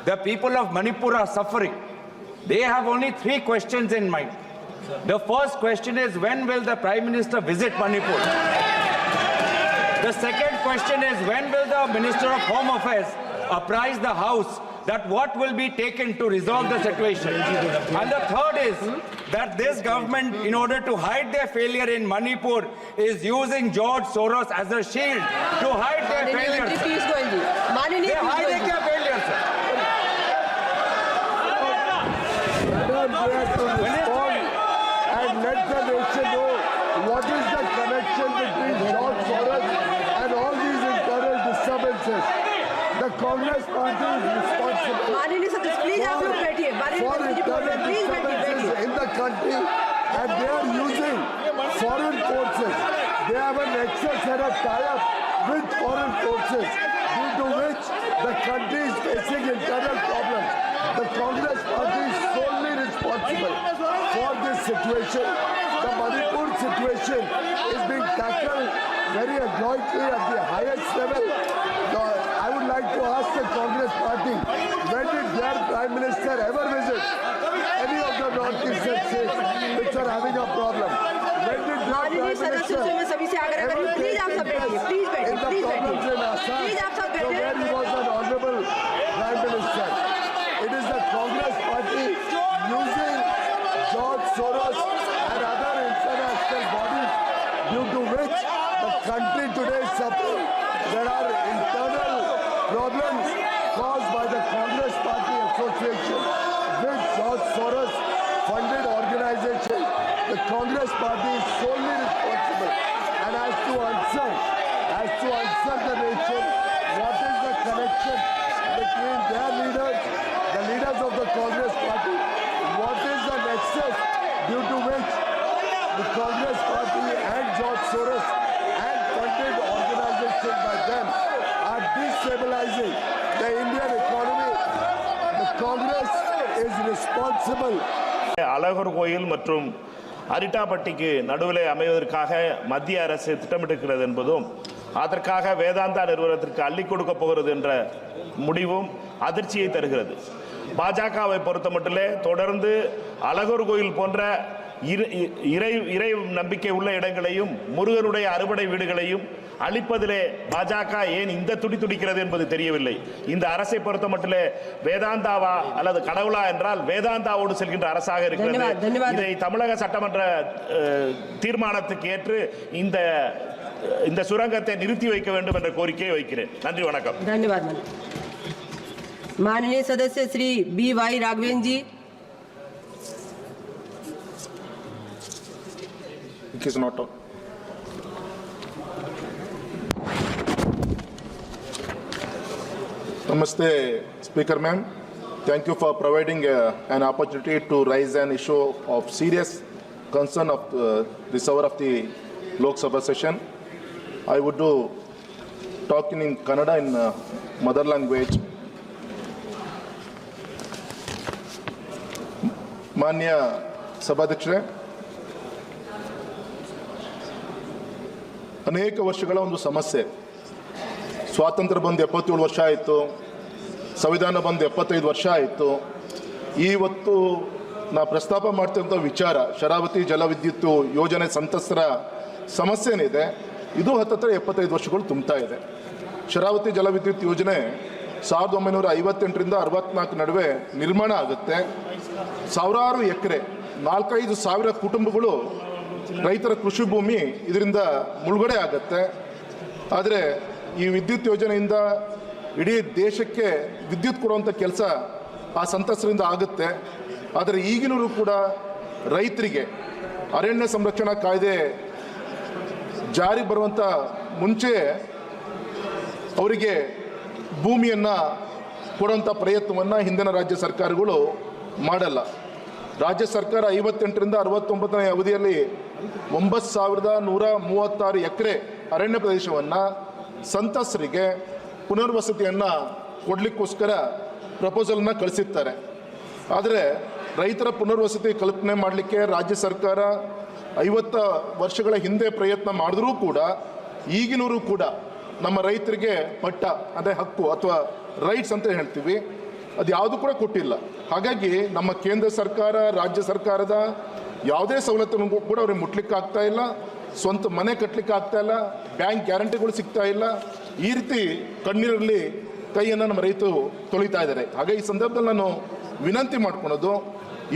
The people of Manipur are suffering. They have only 3 questions in mind. The first question is, when will the Prime Minister visit Manipur? The second question is, when will the Minister of Home Affairs apprise the House that what will be taken to resolve the situation? And the third is that this government, in order to hide their failure in Manipur, is using George Soros as a shield to hide their failures. They hide their failures, sir. And let the nation know what is the connection between George Soros and all these internal disturbances. The Congress party is responsible for internal disturbances in the country, and they are using foreign forces. They have an excess and a tie-up with foreign forces, due to which the country is facing internal problems. The Congress party is solely responsible for this situation. The Manipur situation is being tackled very adroitly at the highest level. I would like to ask the Congress party, when did their Prime Minister ever visit any of the northeastern states which are having a problem? When did their Prime Minister ever take interest in the problems in Assam, so where he was an honorable Prime Minister? It is the Congress party using George Soros and other international bodies, due to which the country today is suffering. There are internal problems caused by the Congress Party Association with George Soros funded organization. The Congress Party is solely responsible and has to answer the nation what is the connection between their leaders, the leaders of the Congress Party, what is the nexus due to which the Congress Party and George Soros and funded organizations by them are destabilizing the Indian economy. The Congress is responsible. Azhagar கோயில் மற்றும் அரிட்டாப்பட்டிக்கு நடுவில் அமைவதற்காக மத்திய அரசு திட்டமிட்டிருக்கிறது என்பதும், அதற்காக வேதாந்தா நிறுவனத்திற்கு அள்ளி கொடுக்க போகிறது என்ற முடிவும் அதிர்ச்சியை தருகிறது. பாஜகவை பொறுத்தமட்டிலே தொடர்ந்து அழகர் கோயில் போன்ற இறை நம்பிக்கை உள்ள இடங்களையும் முருகனுடைய அறுபடை வீடுகளையும் அழிப்பதிலே பாஜக ஏன் இந்த துடிக்கிறது என்பது தெரியவில்லை. இந்த அரசை பொறுத்த மட்டிலே வேதாந்தாவா அல்லது கடவுளா என்றால் வேதாந்தாவோடு செல்கின்ற அரசாக இருக்கிறது. இதை தமிழக சட்டமன்ற தீர்மானத்துக்கு ஏற்று இந்த சுரங்கத்தை நிறுத்தி வைக்க வேண்டும் என்ற கோரிக்கையை வைக்கிறேன். நன்றி, வணக்கம். धन्यवाद. माननीय सदस्य Shri B.Y. Raghavendra ji. It is not. Namaste, Speaker ma'am. Thank you for providing an opportunity to raise an issue of serious concern of this hour of the Lok Sabha session. I would do talking in Kannada in mother language. ಮಾನ್ಯ ಸಭಾಧ್ಯಕ್ಷರೇ, ಅನೇಕ ವರ್ಷಗಳ ಒಂದು ಸಮಸ್ಯೆ. ಸ್ವಾತಂತ್ರ್ಯ ಬಂದು 77 ವರ್ಷ ಆಯಿತು, ಸಂವಿಧಾನ ಬಂದು 75 ವರ್ಷ ಆಯಿತು. ಇವತ್ತು ನಾ ಪ್ರಸ್ತಾಪ ಮಾಡ್ತಿರೋಂಥ ವಿಚಾರ ಶರಾವತಿ ಜಲವಿದ್ಯುತ್ ಯೋಜನೆ ಸಂತ್ರಸ್ತರ ಸಮಸ್ಯೆ ಏನಿದೆ, ಇದು ಹತ್ತತ್ರ 75 ವರ್ಷಗಳು ತುಂಬ್ತಾ ಇದೆ. ಶರಾವತಿ ಜಲವಿದ್ಯುತ್ ಯೋಜನೆ 1958ರಿಂದ 64 ನಡುವೆ ನಿರ್ಮಾಣ ಆಗುತ್ತೆ. ಸಾವಿರಾರು ಎಕರೆ 4-5 ಸಾವಿರ ಕುಟುಂಬಗಳು ರೈತರ ಕೃಷಿ ಭೂಮಿ ಇದರಿಂದ ಮುಳುಗಡೆ ಆಗುತ್ತೆ. ಆದರೆ ಈ ವಿದ್ಯುತ್ ಯೋಜನೆಯಿಂದ ಇಡೀ ದೇಶಕ್ಕೆ ವಿದ್ಯುತ್ ಕೊಡುವಂಥ ಕೆಲಸ ಆ ಸಂತ್ರಸ್ತರಿಂದ ಆಗುತ್ತೆ. ಆದರೆ ಈಗಿನೂ ಕೂಡ ರೈತರಿಗೆ ಅರಣ್ಯ ಸಂರಕ್ಷಣಾ ಕಾಯ್ದೆ ಜಾರಿ ಬರುವಂಥ ಮುಂಚೆ ಅವರಿಗೆ ಭೂಮಿಯನ್ನು ಕೊಡುವಂಥ ಪ್ರಯತ್ನವನ್ನು ಹಿಂದಿನ ರಾಜ್ಯ ಸರ್ಕಾರಗಳು ಮಾಡಲ್ಲ. ರಾಜ್ಯ ಸರ್ಕಾರ 58ರಿಂದ 69ನೇ ಅವಧಿಯಲ್ಲಿ 9,136 ಎಕರೆ ಅರಣ್ಯ ಪ್ರದೇಶವನ್ನು ಸಂತ್ರಸ್ತರಿಗೆ ಪುನರ್ವಸತಿಯನ್ನು ಕೊಡಲಿಕ್ಕೋಸ್ಕರ ಪ್ರಪೋಸಲನ್ನು ಕಳಿಸಿರ್ತಾರೆ. ಆದರೆ ರೈತರ ಪುನರ್ವಸತಿ ಕಲ್ಪನೆ ಮಾಡಲಿಕ್ಕೆ ರಾಜ್ಯ ಸರ್ಕಾರ 50 ವರ್ಷಗಳ ಹಿಂದೆ ಪ್ರಯತ್ನ ಮಾಡಿದ್ರೂ ಕೂಡ ಈಗಿನೂ ಕೂಡ ನಮ್ಮ ರೈತರಿಗೆ ಪಟ್ಟ ಅಂದರೆ ಹಕ್ಕು ಅಥವಾ ರೈಟ್ಸ್ ಅಂತ ಹೇಳ್ತೀವಿ, ಅದು ಯಾವುದು ಕೂಡ ಕೊಟ್ಟಿಲ್ಲ. ಹಾಗಾಗಿ ನಮ್ಮ ಕೇಂದ್ರ ಸರ್ಕಾರ, ರಾಜ್ಯ ಸರ್ಕಾರದ ಯಾವುದೇ ಸವಲತ್ತನ್ನು ಕೂಡ ಅವ್ರಿಗೆ ಮುಟ್ಲಿಕ್ಕೆ ಆಗ್ತಾ ಇಲ್ಲ, ಸ್ವಂತ ಮನೆ ಕಟ್ಟಲಿಕ್ಕೆ ಆಗ್ತಾ ಇಲ್ಲ, ಬ್ಯಾಂಕ್ ಗ್ಯಾರಂಟಿಗಳು ಸಿಗ್ತಾ ಇಲ್ಲ. ಈ ರೀತಿ ಕಣ್ಣೀರಲ್ಲಿ ಕೈಯನ್ನು ನಮ್ಮ ರೈತರು ತೊಳಿತಾ ಇದ್ದಾರೆ. ಹಾಗೆ ಈ ಸಂದರ್ಭದಲ್ಲಿ ನಾನು ವಿನಂತಿ ಮಾಡ್ಕೊಳೋದು,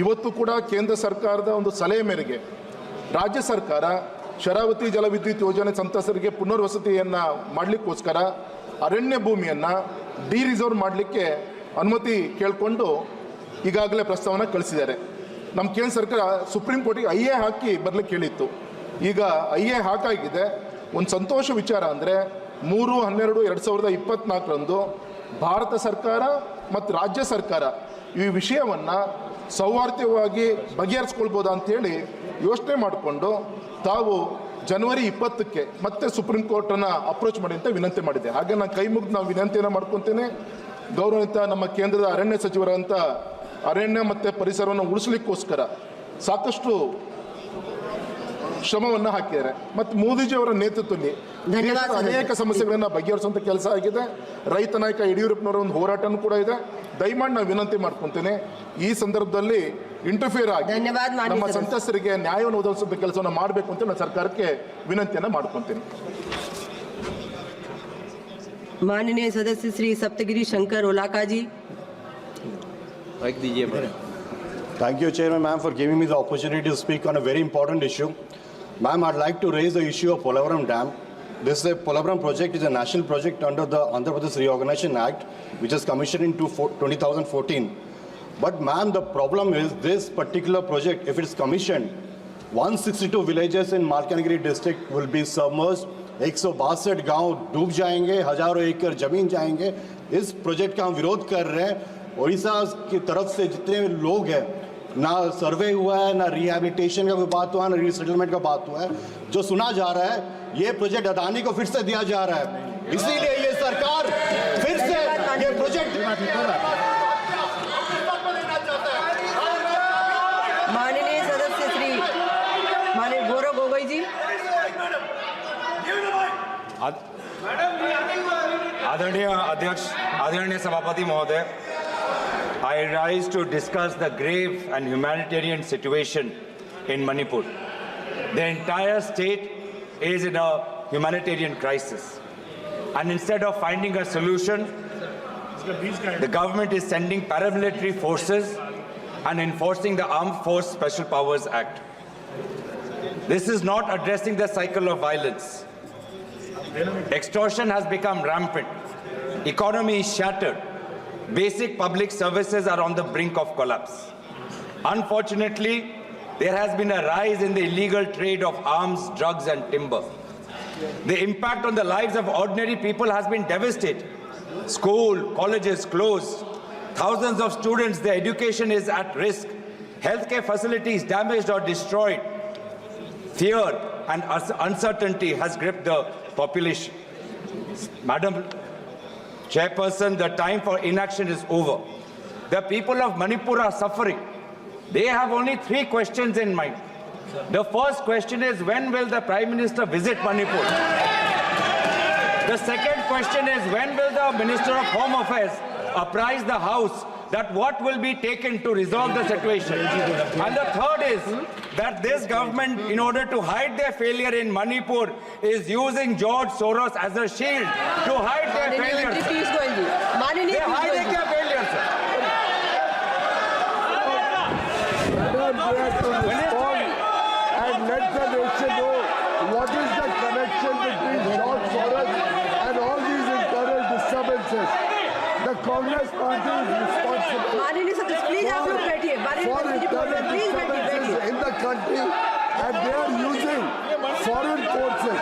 ಇವತ್ತು ಕೂಡ ಕೇಂದ್ರ ಸರ್ಕಾರದ ಒಂದು ಸಲಹೆ ಮೇರೆಗೆ ರಾಜ್ಯ ಸರ್ಕಾರ ಶರಾವತಿ ಜಲವಿದ್ಯುತ್ ಯೋಜನೆ ಸಂತ್ರಸ್ತರಿಗೆ ಪುನರ್ವಸತಿಯನ್ನು ಮಾಡಲಿಕ್ಕೋಸ್ಕರ ಅರಣ್ಯ ಭೂಮಿಯನ್ನು ರಿಸರ್ವ್ ಮಾಡಲಿಕ್ಕೆ ಅನುಮತಿ ಕೇಳಿಕೊಂಡು ಈಗಾಗಲೇ ಪ್ರಸ್ತಾವನೆ ಕಳಿಸಿದ್ದಾರೆ. ನಮ್ಮ ಕೇಂದ್ರ ಸರ್ಕಾರ ಸುಪ್ರೀಂ ಕೋರ್ಟಿಗೆ ಐಎ ಹಾಕಿ ಬರಲಿಕ್ಕೆ ಹೇಳಿತ್ತು. ಈಗ ಐಎ ಹಾಕಾಗಿದೆ. ಒಂದು ಸಂತೋಷ ವಿಚಾರ ಅಂದರೆ 3/12/2024 ಭಾರತ ಸರ್ಕಾರ ಮತ್ತು ರಾಜ್ಯ ಸರ್ಕಾರ ಈ ವಿಷಯವನ್ನು ಸೌಹಾರ್ದವಾಗಿ ಬಗೆಹರಿಸ್ಕೊಳ್ಬೋದಾ ಅಂತೇಳಿ ಯೋಚನೆ ಮಾಡಿಕೊಂಡು ತಾವು ಜನವರಿ 20ಕ್ಕೆ ಮತ್ತೆ ಸುಪ್ರೀಂ ಕೋರ್ಟನ್ನು ಅಪ್ರೋಚ್ ಮಾಡಿ ಅಂತ ವಿನಂತಿ ಮಾಡಿದೆ. ಹಾಗೆ ನಾನು ಕೈ ಮುಗಿದು ನಾವು ವಿನಂತಿಯನ್ನು ಮಾಡ್ಕೊತೇನೆ. ಗೌರವಿತ ನಮ್ಮ ಕೇಂದ್ರದ ಅರಣ್ಯ ಸಚಿವರಂತ ಅರಣ್ಯ ಮತ್ತು ಪರಿಸರವನ್ನು ಉಳಿಸಲಿಕ್ಕೋಸ್ಕರ ಸಾಕಷ್ಟು ಶ್ರಮವನ್ನು ಹಾಕಿದ್ದಾರೆ. ಮತ್ತು ಮೋದಿಜಿಯವರ ನೇತೃತ್ವದಲ್ಲಿ ದೇಶದ ಅನೇಕ ಸಮಸ್ಯೆಗಳನ್ನು ಬಗೆಹರಿಸುವಂಥ ಕೆಲಸ ಆಗಿದೆ. ರೈತ ನಾಯಕ ಯಡಿಯೂರಪ್ಪನವರ ಒಂದು ಹೋರಾಟನೂ ಕೂಡ ಇದೆ. ದಯಮಾಡಿ ನಾವು ವಿನಂತಿ ಮಾಡ್ಕೊತೇನೆ, ಈ ಸಂದರ್ಭದಲ್ಲಿ ಇಂಟರ್ಫಿಯರ್ ಆಗಿ ನಮ್ಮ ಸಂತ್ರಸ್ತರಿಗೆ ನ್ಯಾಯವನ್ನು ಒದಗಿಸುವಂಥ ಕೆಲಸವನ್ನು ಮಾಡಬೇಕು ಅಂತ ನಾನು ಸರ್ಕಾರಕ್ಕೆ ವಿನಂತಿಯನ್ನು ಮಾಡ್ಕೊತೇನೆ. माननीय सदस्य श्री सप्तगिरी शंकर ओलाका जी। Thank you, Chairman, ma'am, for giving me the opportunity to speak on a very important issue. Ma'am, I'd like to raise the issue of Polavaram Dam. Polavaram project is a national project under the Andhra Pradesh Reorganization Act, which was commissioned in 2014. But, ma'am, the problem is this particular project, if it's commissioned, 162 villages in Malkangiri district will be submerged. 162 गांव डूब जाएंगे, हजारों एकड़ जमीन जाएंगे. इस project का हम विरोध कर रहे हैं. उड़ीसा की तरफ से जितने लोग हैं, ना सर्वे हुआ है, ना रिहैबिलिटेशन का कोई बात हुआ है, ना रीसेटलमेंट का बात हुआ है. जो सुना जा रहा है, ये प्रोजेक्ट अदानी को फिर से दिया जा रहा है. इसीलिए ये सरकार फिर से ये प्रोजेक्ट माननीय सदस्य श्री माननीय गौरव गोगोई जी। आदरणीय अध्यक्ष, आदरणीय सभापति महोदय, I rise to discuss the grave and humanitarian situation in Manipur. The entire state is in a humanitarian crisis, and instead of finding a solution, the government is sending paramilitary forces and enforcing the Armed Force Special Powers Act. This is not addressing the cycle of violence. Extortion has become rampant. Economy is shattered. Basic public services are on the brink of collapse. Unfortunately, there has been a rise in the illegal trade of arms, drugs, and timber. The impact on the lives of ordinary people has been devastating. School, colleges closed. Thousands of students, their education is at risk. Healthcare facilities damaged or destroyed. Fear and uncertainty has gripped the population. Madam Chairperson, the time for inaction is over. The people of Manipur are suffering. They have only 3 questions in mind. The first question is, when will the Prime Minister visit Manipur? The second question is, when will the Minister of Home Affairs apprise the House that what will be taken to resolve the situation? And the third is that this government, in order to hide their failure in Manipur, is using George Soros as a shield to hide their failures. They hide their failures, sir. Madam, we have to respond and let the nation know what is the connection between George Soros and all these internal disturbances. The Congress party is responsible माननीय सदस्य please आप लोग बैठिए। for internal disturbances in the country, and they are using foreign forces.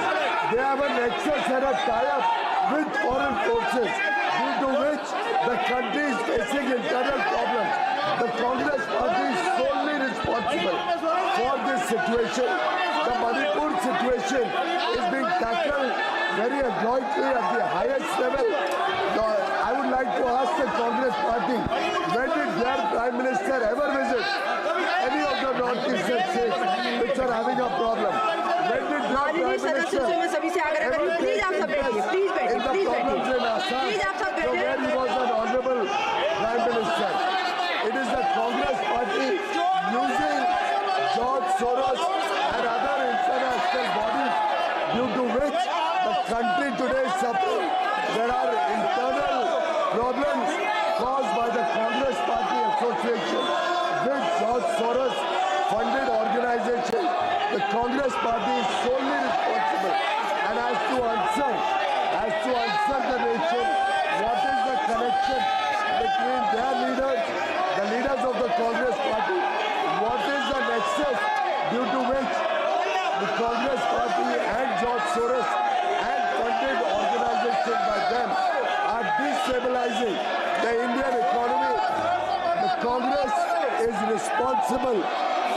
They have an excess and a tie-up with foreign forces, due to which the country is facing internal problems. The Congress party is solely responsible for this situation. The Manipur situation is being tackled very adroitly at the highest level. I would like to ask the Congress party, when did their Prime Minister ever visit any of the northeastern states which are having a problem? When did their Prime Minister please आप सब बैठिए, please बैठिए, in the please problems बैठिए, in Assam, please आप सब so where बैठिए। he was an honorable Prime Minister? George Soros and other international bodies due to which the country today is suffering. There are internal problems caused by the Congress Party association with George Soros funded organization. The Congress Party is solely responsible and has to answer the nation what is the connection between their leaders, the leaders of the Congress Party, what is the nexus due to which the Congress Party and George Soros and funded organization by them are destabilizing the Indian economy. The Congress is responsible